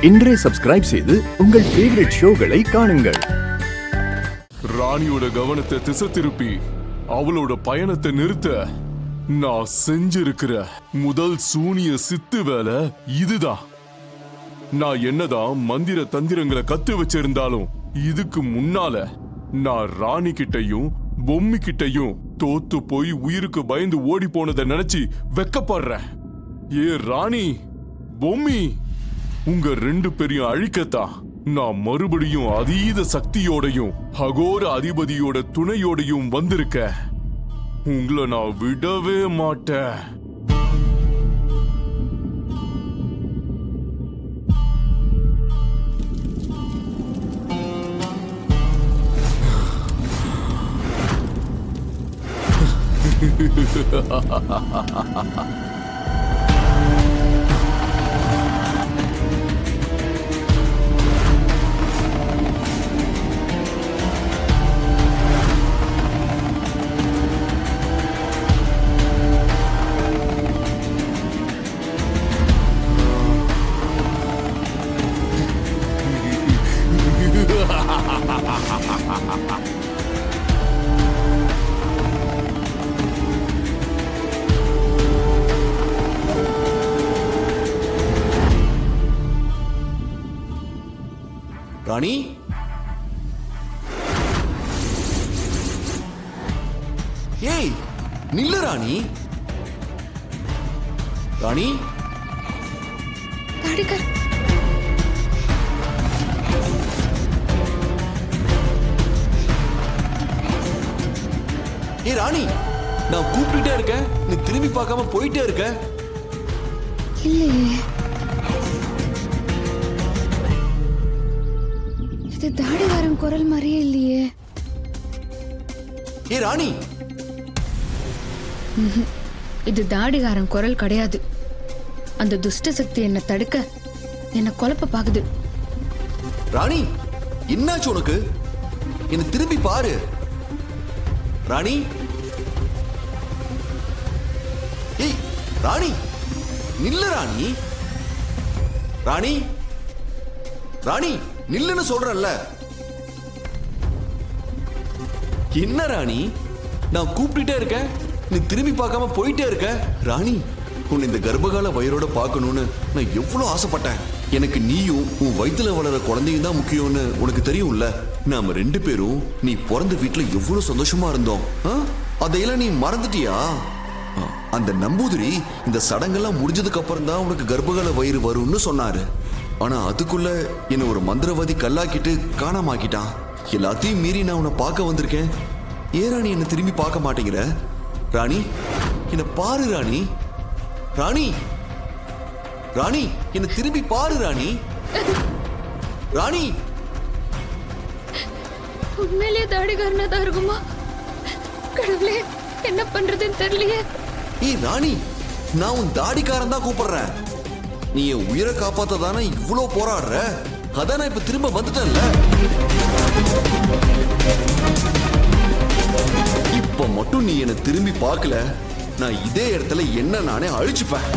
இன்றே சப்ஸ்கிரைப் செய்து உங்கள் ஃபேவரட் ஷோகளை காணுங்கள். ராணியோட கவனத்தை திசை திருப்பி அவளோட பயணத்தை நிறுத்த நான் செஞ்சிருக்கிற முதல் சூனிய சித்து வேலை இதுதான். நான் என்னதான் மந்திர தந்திரங்களை கத்து வச்சிருந்தாலும் இதுக்கு முன்னால நான் ராணி கிட்டையும் பொம்மி கிட்டையும் தோத்து போய் உயிருக்கு பயந்து ஓடி போனதை நினைச்சு வெக்கப்படுறேன். ஏ ராணி, பொம்மி, உங்க ரெண்டு பேரையும் அழிக்கத்தான் நான் மறுபடியும் அதீத சக்தியோடையும் அகோர அதிபதியோட துணையோடையும் வந்திருக்க. உங்களை நான் விடவே மாட்டேன். ராணி, ஏய் நில்லு ராணி. ராணி, தாடிகர், ஏய் ராணி, நான் கூப்பிட்டுட்டே இருக்கேன், நீ திரும்பி பார்க்காம போயிட்டே இருக்க. இல்லையே, இது தாடிகாரன் குரல் மாதிரியே இல்லையே. ஏய் ராணி, இது தாடிகாரன் குரல் கிடையாது. அந்த துஷ்ட சக்தி என்ன தடுக்க என்ன குழப்ப பாக்குது. ராணி, என்னாச்சு உனக்கு? என்ன திரும்பி பாரு ராணி. ஏய் ராணி, நில்லு ராணி. ராணி, ராணி நில்லுன்னு சொல்றேன்ல. என்ன ராணி, நான் கூப்பிட்டுட்டே இருக்கேன், நீ திரும்பி பார்க்காம போயிட்டே இருக்க. ராணி, உன்னை இந்த கர்ப்பகால வயிறோட பார்க்கணும்னு நான் எவ்வளவு ஆசைப்பட்டேன். எனக்கு நீயும் உன் வயிற்றுல வளர குழந்தையும் தான் முக்கியம்னு உனக்கு தெரியும்ல. நாம ரெண்டு பேரும் நீ பிறந்த வீட்டுல எவ்வளவு சந்தோஷமா இருந்தோம். அதையெல்லாம் நீ மறந்துட்டியா? அந்த நம்பூதிரி இந்த சடங்கெல்லாம் முடிஞ்சதுக்கு அப்புறம் தான் உனக்கு கர்ப்பகால வயிறு வரும்னு சொன்னாரு. ஆனா அதுக்குள்ள என்ன ஒரு மந்திரவாதி கல்லாக்கிட்டு காணாமாக்கிட்டான். எல்லாத்தையும் மீறி நான் உன்னை பார்க்க வந்திருக்கேன். ஏன் ராணி என்ன திரும்பி பார்க்க மாட்டேங்கிற? ராணி, என்ன பாரு ராணி. ராணி, ராணி என்ன திரும்பி பாரு ராணி. ராணி, உண்மையிலேயே தாடிகாரனா தான் இருக்குமா? கடவுளே, என்ன பண்றதுன்னு தெரியலையே. ஏய் ராணி, நான் உன் தாடிக்காரன் தான் கூப்பிடுறேன். நீ என் உயிரை காப்பாத்த தானே இவ்வளவு போராடுற. அதான் நான் இப்ப திரும்ப வந்துட்டேன்ல. இப்ப மட்டும் நீ என்ன திரும்பி பார்க்கல, நான் இதே இடத்துல என்ன நானே அழிச்சுப்பேன்.